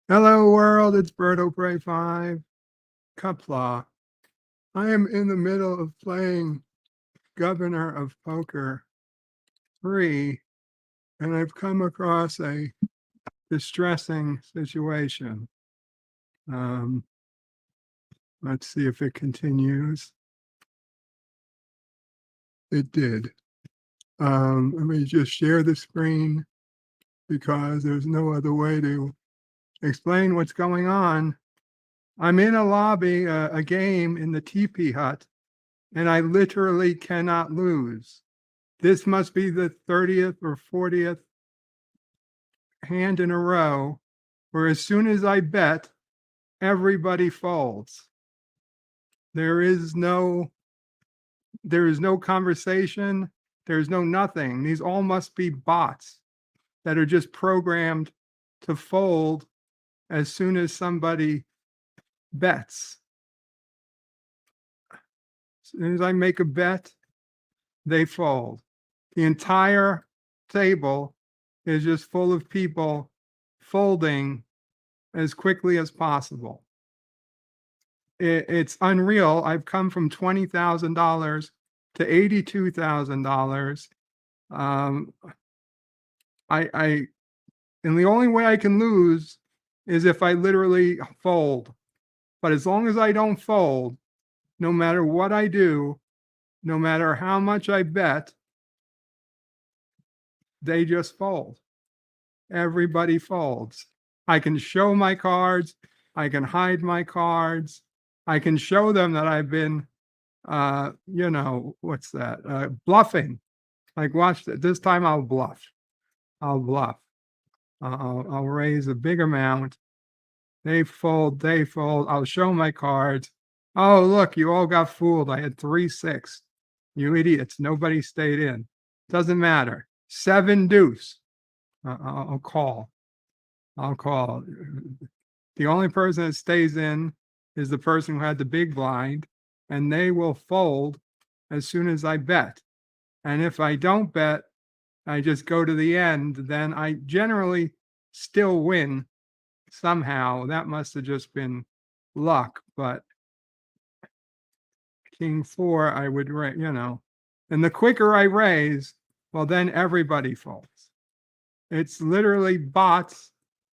Hello world, it's Berto Pray 5, Qapla. I am in the middle of playing Governor of Poker 3, and I've come across a distressing situation. Let's see if it continues. It did. Let me just share the screen because there's no other way to explain what's going on. I'm in a lobby, a game in the teepee hut, and I literally cannot lose. This must be the 30th or 40th hand in a row where as soon as I bet, everybody folds. There is no conversation. There's no nothing. These all must be bots that are just programmed to fold as soon as somebody bets. As soon as I make a bet, they fold. The entire table is just full of people folding as quickly as possible. It's unreal. I've come from $20,000 to $82,000. And the only way I can lose is if I literally fold. But as long as I don't fold, no matter what I do, no matter how much I bet, they just fold. Everybody folds. I can show my cards. I can hide my cards. I can show them that I've been, what's that? Bluffing. Like, watch that. This time I'll bluff. I'll bluff. I'll raise a big amount. They fold. They fold. I'll show my cards. Oh, look, you all got fooled. I had 3-6. You idiots. Nobody stayed in. Doesn't matter. 7 deuce. I'll call. I'll call. The only person that stays in is the person who had the big blind, and they will fold as soon as I bet. And if I don't bet, I just go to the end, then I generally still win somehow. That must have just been luck, but King 4, I would, and the quicker I raise, well, then everybody folds. It's literally bots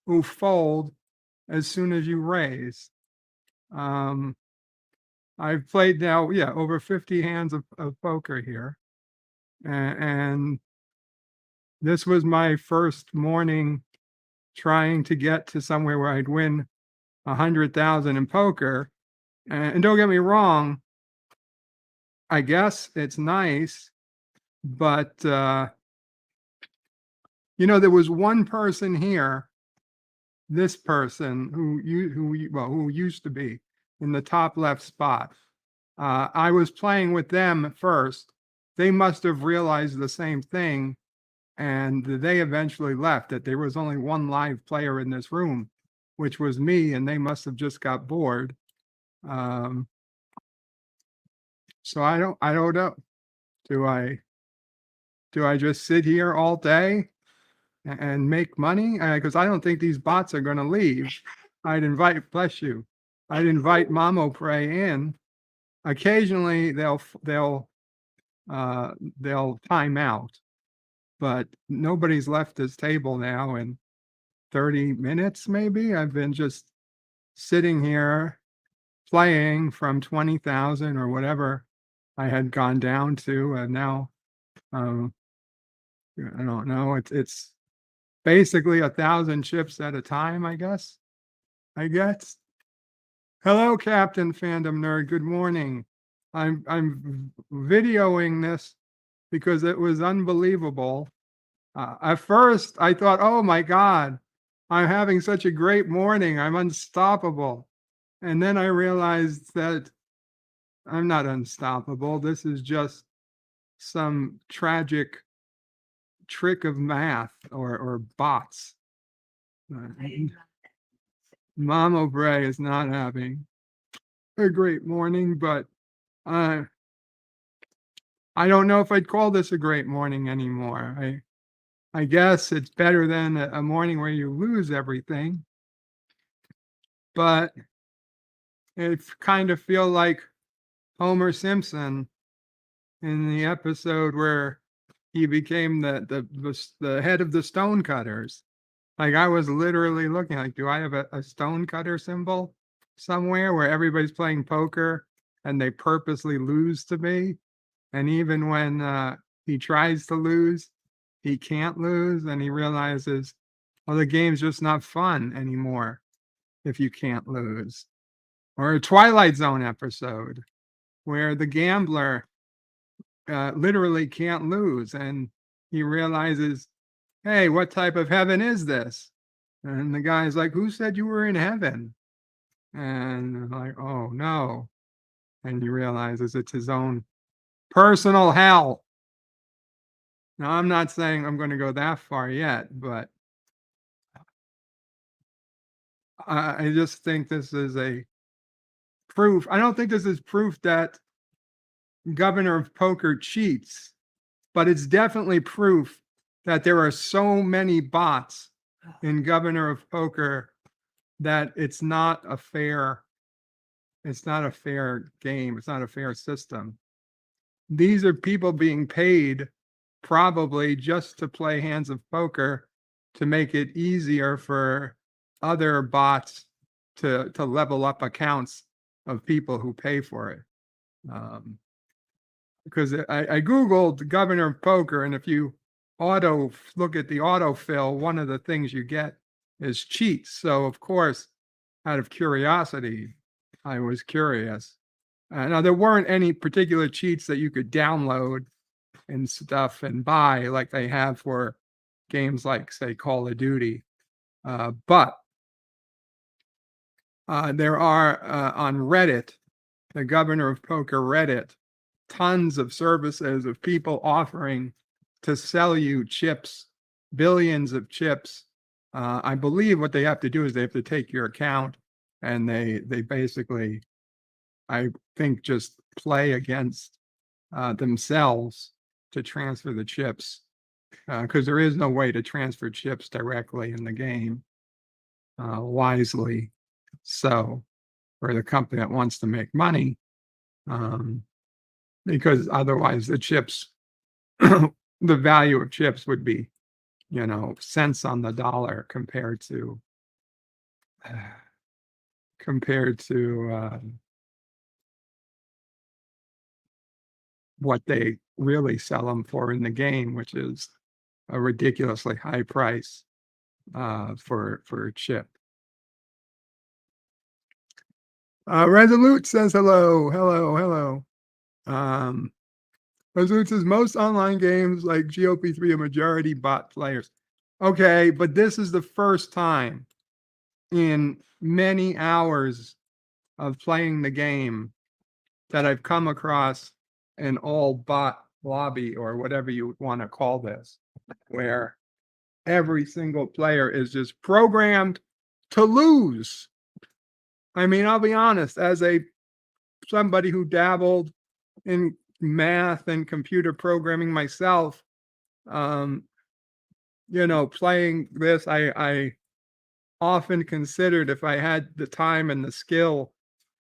who fold as soon as you raise. I've played now, over 50 hands of poker here. And this was my first morning trying to get to somewhere where I'd win 100,000 in poker. And don't get me wrong, I guess it's nice, but there was one person here, this person who used to be in the top left spot. I was playing with them at first. They must have realized the same thing, and they eventually left. That there was only one live player in this room, which was me, and they must have just got bored. So I don't know. Do I just sit here all day and make money? Because I don't think these bots are going to leave. Bless you. I'd invite Mamo Pray in. Occasionally they'll time out, but nobody's left this table now in 30 minutes, maybe. I've been just sitting here playing from 20,000 or whatever I had gone down to, and now I don't know. It's basically 1,000 chips at a time, I guess. Hello, Captain Fandom Nerd. Good morning. I'm videoing this because it was unbelievable. At first, I thought, oh my God, I'm having such a great morning. I'm unstoppable. And then I realized that I'm not unstoppable. This is just some tragic trick of math or bots. Mama Bray is not having a great morning, but I don't know if I'd call this a great morning anymore. I guess it's better than a morning where you lose everything. but it kind of feel like Homer Simpson in the episode where he became the head of the stonecutters. Like, I was literally looking like, do I have a stonecutter symbol somewhere where everybody's playing poker and they purposely lose to me? And even when he tries to lose, he can't lose, and he realizes, well, the game's just not fun anymore if you can't lose. Or a Twilight Zone episode where the gambler literally can't lose, and he realizes, hey, what type of heaven is this? And the guy's like, who said you were in heaven? And like, oh no. And he realizes it's his own personal hell. Now, I'm not saying I'm going to go that far yet, but I just think this is a proof. I don't think this is proof that Governor of Poker cheats, but it's definitely proof that there are so many bots in Governor of Poker that it's not a fair game. It's not a fair system. These are people being paid probably just to play hands of poker to make it easier for other bots to level up accounts of people who pay for it. Because I Googled Governor of Poker, and if you look at the autofill, one of the things you get is cheats. So, of course, out of curiosity, I was curious. Now, there weren't any particular cheats that you could download and stuff and buy like they have for games like, say, Call of Duty. But there are on Reddit, the Governor of Poker Reddit, tons of services of people offering to sell you chips, billions of chips. I believe what they have to do is they have to take your account and they basically, I think, just play against themselves to transfer the chips, because there is no way to transfer chips directly in the game wisely. So, for the company that wants to make money, because otherwise the chips, the value of chips would be, cents on the dollar compared to what they really sell them for in the game, which is a ridiculously high price for a chip. Resolute says hello, hello, hello. Resolute says most online games like GOP3 are majority bot players. Okay, but this is the first time in many hours of playing the game that I've come across an all bot lobby, or whatever you want to call this, where every single player is just programmed to lose. I mean, I'll be honest, as somebody who dabbled in math and computer programming myself, playing this, I often considered, if I had the time and the skill,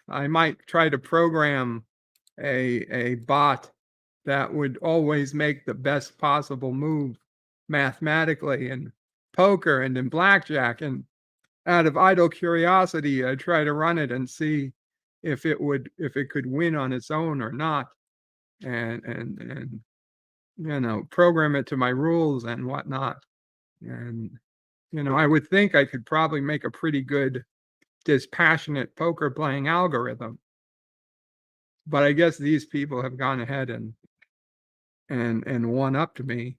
I might try to program a bot that would always make the best possible move mathematically in poker and in blackjack. And out of idle curiosity, I'd try to run it and see if it could win on its own or not, and program it to my rules and whatnot. And I would think I could probably make a pretty good dispassionate poker playing algorithm. But I guess these people have gone ahead and one up to me.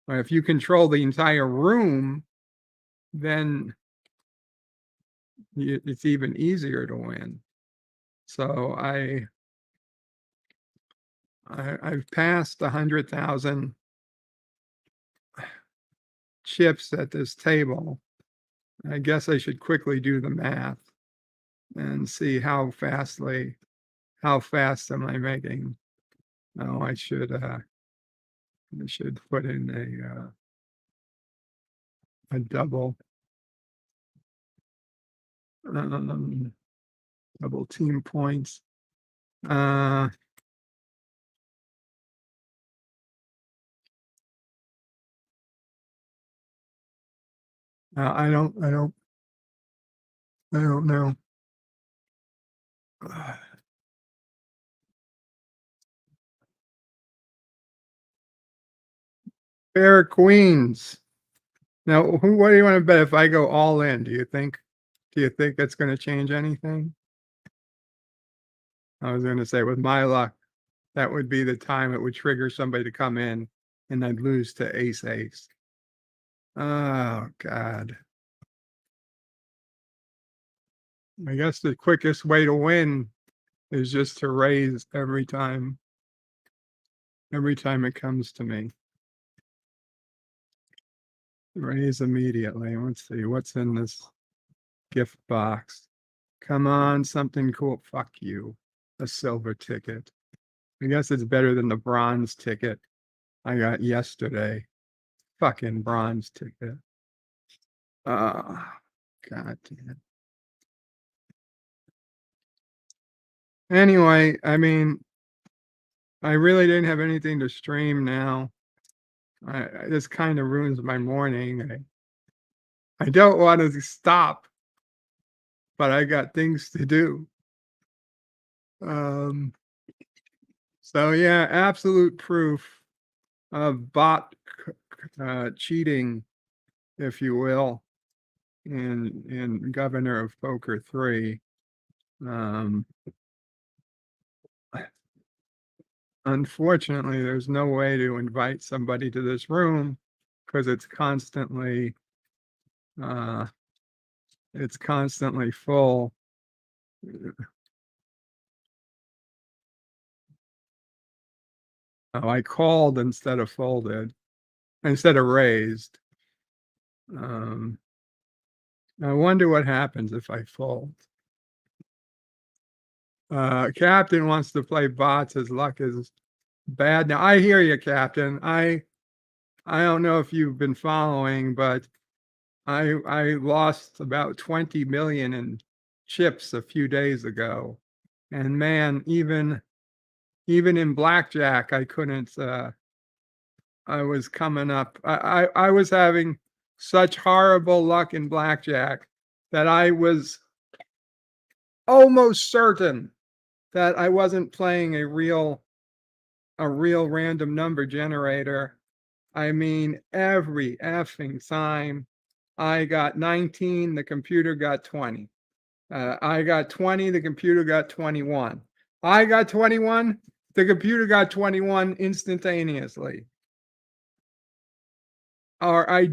Or if you control the entire room, then it's even easier to win. So I've passed 100,000 chips at this table. I guess I should quickly do the math and see how fast am I making. No, I should put in a, a double. Double team points. I don't know. Pair of queens. Now, what do you want to bet if I go all in? Do you think that's going to change anything? I was going to say with my luck, that would be the time it would trigger somebody to come in and I'd lose to ace ace. Oh God. I guess the quickest way to win is just to raise every time it comes to me. Raise immediately. Let's see what's in this gift box. Come on, something cool. Fuck you. A silver ticket. I guess it's better than the bronze ticket I got yesterday. Fucking bronze ticket. God damn. Anyway, I mean, I really didn't have anything to stream now. This kind of ruins my morning. I don't want to stop, but I got things to do. So yeah, absolute proof of bot cheating, if you will, in Governor of Poker 3. Unfortunately, there's no way to invite somebody to this room because it's constantly full. Oh, I called instead of raised. I wonder what happens if I fold. Captain wants to play bots. His luck is bad. Now I hear you, Captain. I don't know if you've been following, but I lost about 20 million in chips a few days ago. And man, even in blackjack, I couldn't I was coming up. I was having such horrible luck in blackjack that I was almost certain that I wasn't playing a real random number generator. I mean, every effing time I got 19, the computer got 20. I got 20, the computer got 21. I got 21, the computer got 21 instantaneously. Or I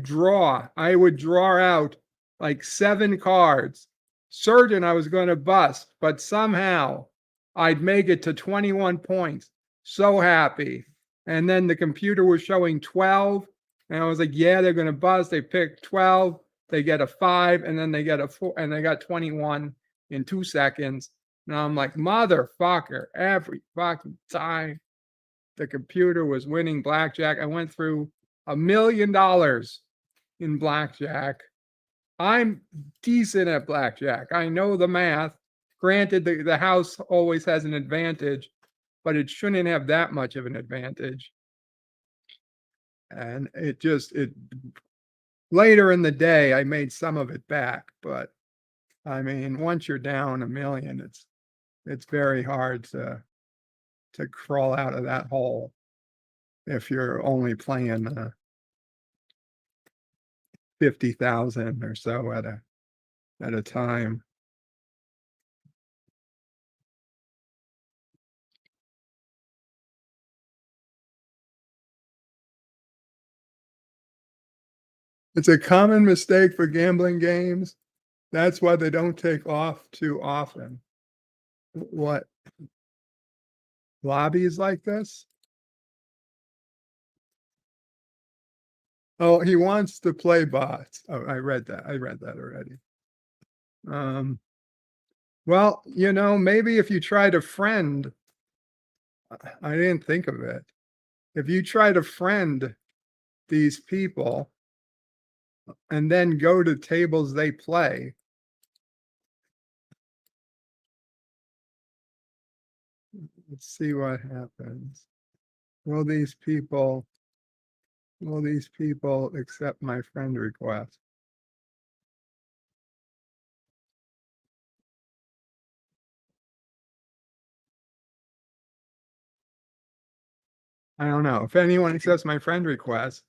would draw out like 7 cards, certain I was going to bust, but somehow I'd make it to 21 points. So happy. And then the computer was showing 12. And I was like, yeah, they're going to bust. They picked 12. They get a 5. And then they get a 4. And they got 21 in 2 seconds. Now I'm like, motherfucker, every fucking time the computer was winning blackjack. I went through $1 million in blackjack. I'm decent at blackjack. I know the math. Granted, the house always has an advantage, but it shouldn't have that much of an advantage. And it later in the day, I made some of it back. But I mean, once you're down $1 million, it's very hard to crawl out of that hole if you're only playing 50,000 or so at a time. It's a common mistake for gambling games. That's why they don't take off too often. What? Lobbies like this? Oh, he wants to play bots. Oh, I read that already. Well, maybe if you try to friend, I didn't think of it. If you try to friend these people and then go to tables they play, Let's see what happens. Will these people will these people accept my friend request? I don't know. If anyone accepts my friend request,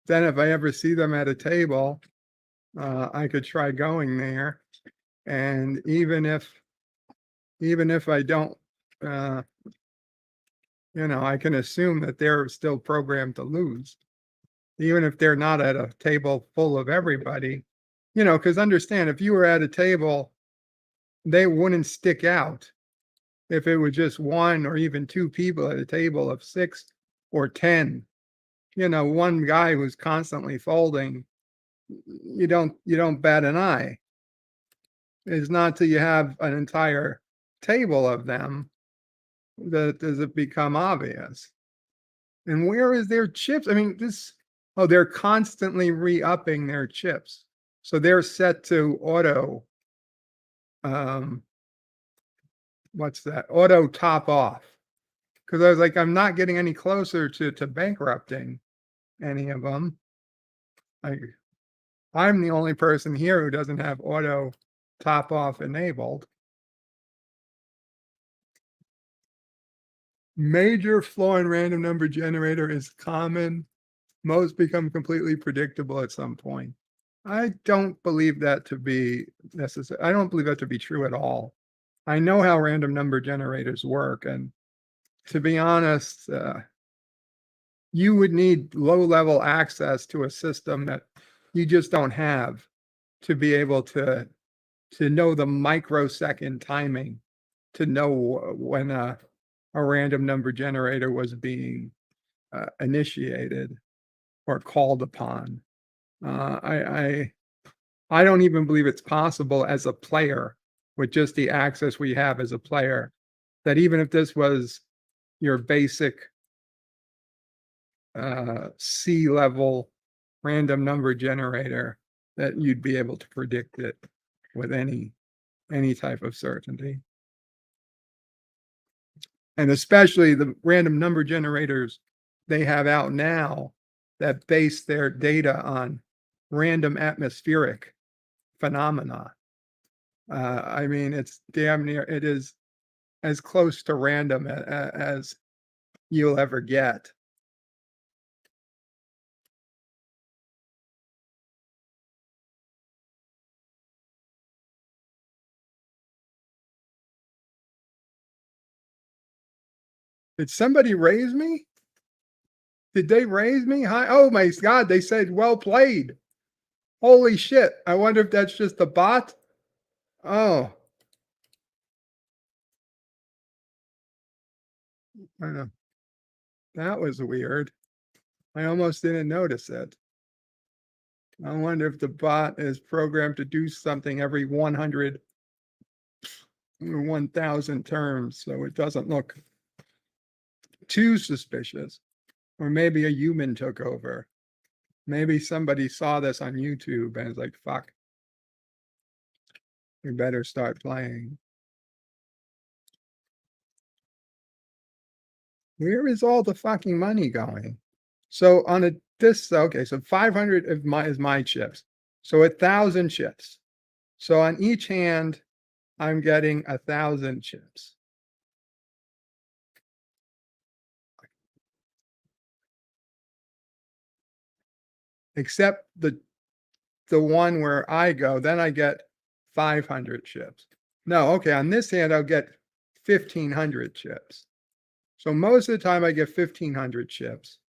then if I ever see them at a table, I could try going there. And even if I don't, uh, I can assume that they're still programmed to lose, even if they're not at a table full of everybody. Because understand, if you were at a table, they wouldn't stick out if it was just one or even two people at a table of 6 or 10. One guy who's constantly folding, you don't bat an eye. It's not till you have an entire table of them that does it become obvious. And where is their chips? I mean, they're constantly re-upping their chips. So they're set to auto, um, what's that? Auto top off. Because I was like, I'm not getting any closer to bankrupting any of them. I'm the only person here who doesn't have auto top off enabled. Major flaw in random number generator is common. Most become completely predictable at some point. I don't believe that to be necessary. I don't believe that to be true at all. I know how random number generators work, and to be honest, you would need low-level access to a system that you just don't have to be able to know the microsecond timing, to know when a random number generator was being initiated or called upon. I don't even believe it's possible as a player, with just the access we have as a player, that even if this was your basic C-level random number generator, that you'd be able to predict it with any type of certainty. And especially the random number generators they have out now that base their data on random atmospheric phenomena. I mean, it's damn near, it is as close to random as you'll ever get. Did somebody raise me? Did they raise me? Hi. Oh my God, they said, well played. Holy shit. I wonder if that's just a bot. Oh, uh, that was weird. I almost didn't notice it. I wonder if the bot is programmed to do something every 100 or 1,000 terms, so it doesn't look too suspicious. Or maybe a human took over. Maybe somebody saw this on YouTube and is like, fuck, we better start playing. Where is all the fucking money going? So on okay, so 500 is my chips. So 1,000 chips. So on each hand, I'm getting 1,000 chips. Except the one where I go, then I get 500 chips. No, okay, on this hand, I'll get 1,500 chips. So most of the time I get 1,500 chips.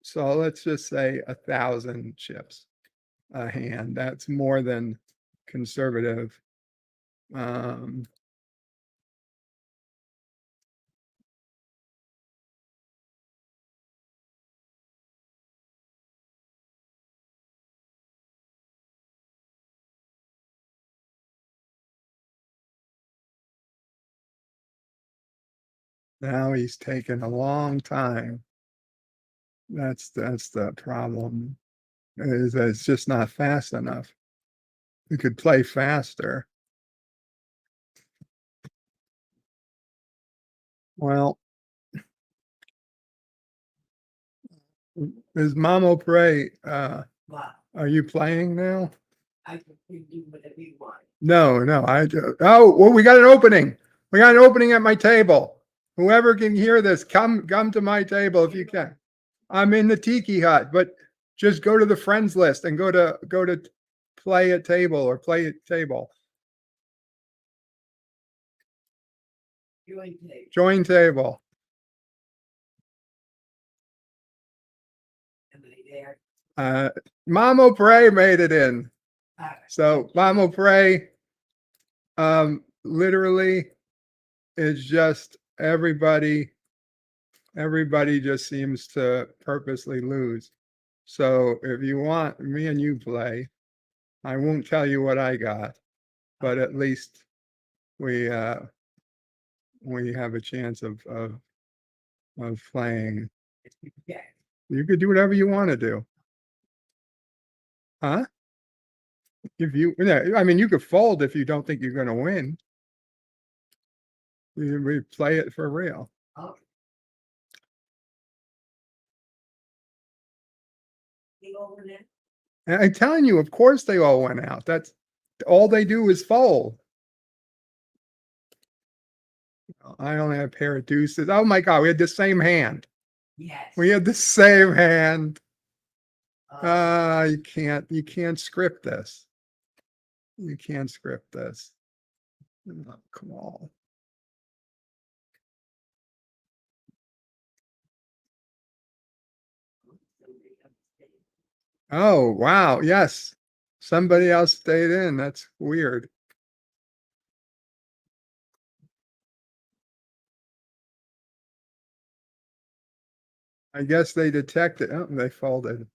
So let's just say 1,000 chips a hand. That's more than conservative. Now he's taken a long time. That's the problem. Is that it's just not fast enough. We could play faster. Well, is Mama Pray, Wow. are you playing now? I can do whatever you want. No, no, oh, well, we got an opening. We got an opening at my table. Whoever can hear this, come to my table if you can. I'm in the tiki hut, but just go to the friends list and go to play at table or play at table. Join today. Join table. Am I there? Mama Pray made it in. All right. So Mama Pray, literally is just everybody just seems to purposely lose. So if you want me and you play, I won't tell you what I got, but at least we have a chance of playing. Yeah. You could do whatever you want to do. Huh? If you, yeah, I mean, you could fold if you don't think you're going to win. We play it for real. Oh. You over there? And I'm telling you, of course they all went out. That's all they do is fold. I only have a pair of deuces. Oh my God, we had the same hand. Yes. We had the same hand. Uh, You can't script this. You can't script this. Oh, come on. Oh, wow. Yes. Somebody else stayed in. That's weird. I guess they detected. Oh, they folded.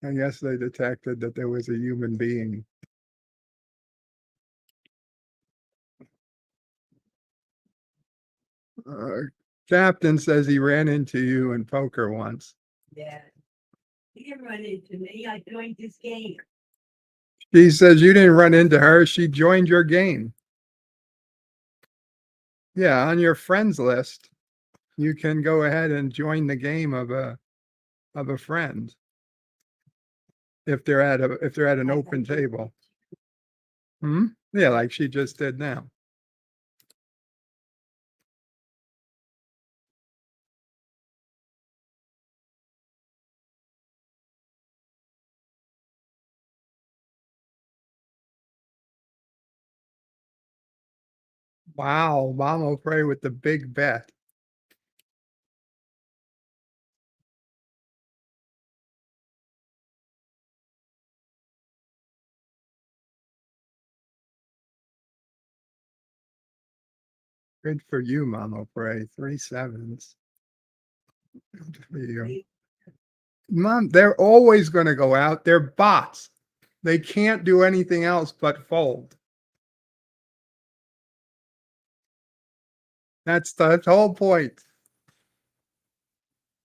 I guess they detected that there was a human being. Captain says he ran into you in poker once. yeah. You didn't run into me. I joined this game. She says you didn't run into her. She joined your game. Yeah, on your friends list, you can go ahead and join the game of a friend if they're at an open table. Hmm? Yeah, like she just did now. Wow, Mama Pray with the big bet. Good for you, Mama Pray. 3 sevens. Good for you. Mom, they're always going to go out. They're bots. They can't do anything else but fold. That's the whole point.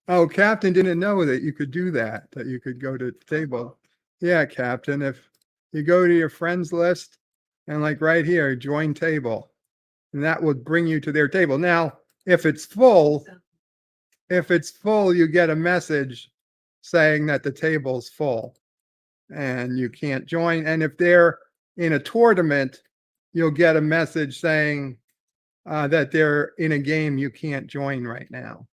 Oh, Captain didn't know that you could do that you could go to table. Yeah, Captain, if you go to your friends list and like right here, join table, and that would bring you to their table. Now, if it's full, you get a message saying that the table's full and you can't join. And if they're in a tournament, you'll get a message saying that they're in a game you can't join right now.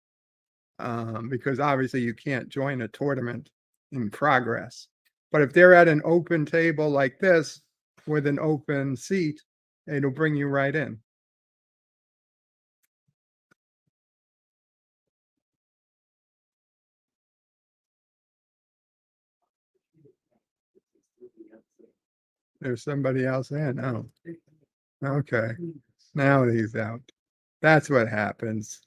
Because obviously you can't join a tournament in progress. But if they're at an open table like this with an open seat, it'll bring you right in. There's somebody else in. Oh, okay. Now he's out. That's what happens.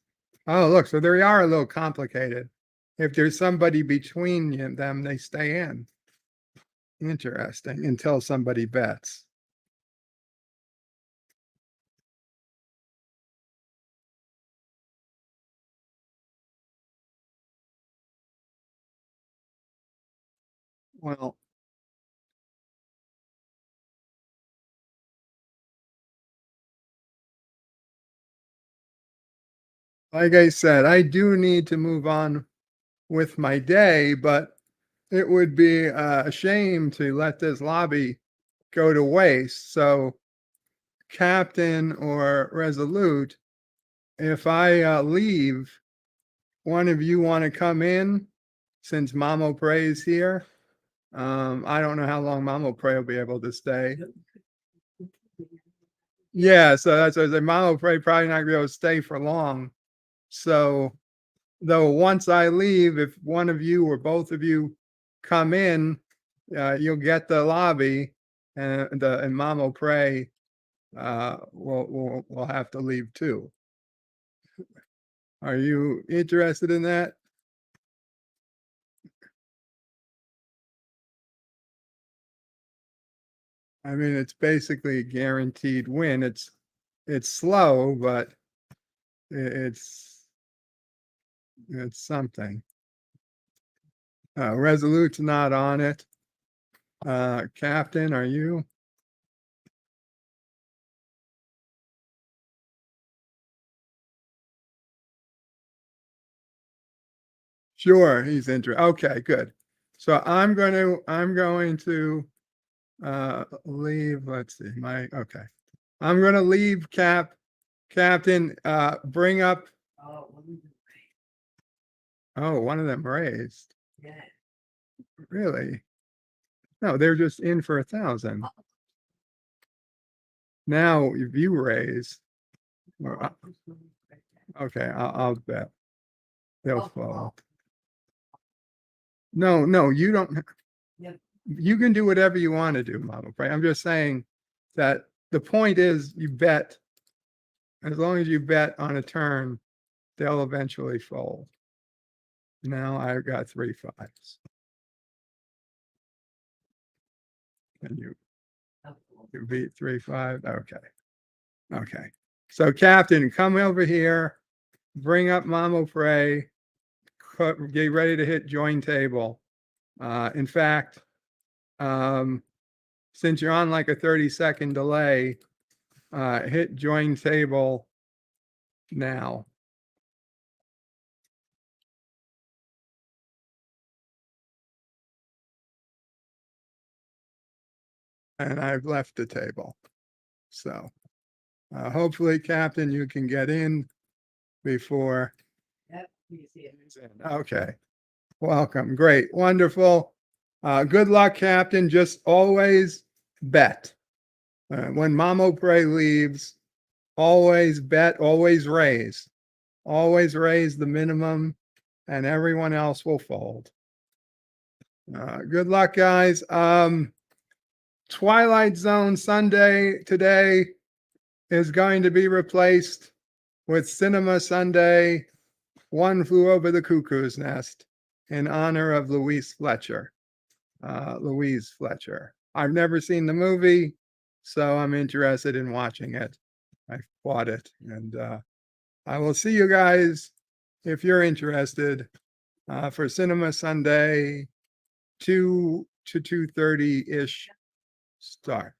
Oh, look, so they are a little complicated. If there's somebody between them, they stay in. Interesting, until somebody bets. Well, like I said, I do need to move on with my day, but it would be a shame to let this lobby go to waste. So, Captain or Resolute, if I leave, one of you want to come in since Mamo Prey is here? I don't know how long Mamo Prey will be able to stay. Yeah, so that's what I said. Mamo Prey probably not gonna be able to stay for long. So, though, once I leave, if one of you or both of you come in, you'll get the lobby, and Mamo Prey will have to leave too. Are you interested in that? I mean, it's basically a guaranteed win. It's slow, but it's something. Resolute's not on it. Captain, are you? Sure, he's interested. Okay, good. So I'm going to leave. Let's see, okay. I'm gonna leave Captain, bring up. Oh, what is it? Oh, one of them raised. Yeah. Really? No, they're just in for 1,000. Now, if you raise, well, okay, I'll bet they'll fall. No, you don't. Yep. You can do whatever you want to do, Mama. Right? I'm just saying that the point is you bet. As long as you bet on a turn, they'll eventually fold. Now I've got 3 5s. And you beat 3 5. Okay. So, Captain, come over here, bring up Mamo Prey, get ready to hit join table. In fact, since you're on like a 30-second delay, hit join table now. And I've left the table. So, hopefully, Captain, you can get in before. Yep, you see it. he's in. Okay. Welcome. Great. Wonderful. Good luck, Captain. Just always bet. When Mamo Prey leaves, always bet, always raise. Always raise the minimum, and everyone else will fold. Good luck, guys. Twilight Zone Sunday today is going to be replaced with Cinema Sunday, One Flew Over the Cuckoo's Nest, in honor of Louise Fletcher. Louise Fletcher. I've never seen the movie, so I'm interested in watching it. I bought it, and I will see you guys if you're interested for Cinema Sunday, 2 to 2:30-ish start.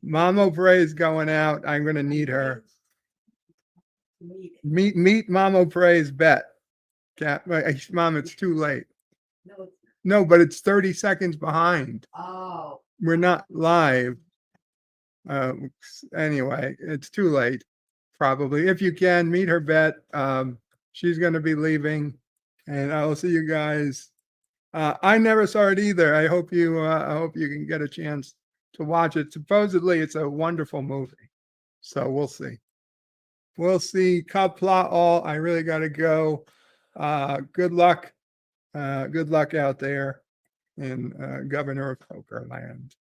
Mamo Prey is going out. I'm going to need her. Meet Mamo Prey's bet. Mom, it's too late. No, but it's 30 seconds behind. Oh. We're not live. Anyway, it's too late. Probably. If you can meet her bet, she's going to be leaving, and I will see you guys. I never saw it either. I hope you can get a chance to watch it. Supposedly, it's a wonderful movie. So we'll see. We'll see. Qapla I. I really got to go. Good luck. Good luck out there in Governor of Poker Land.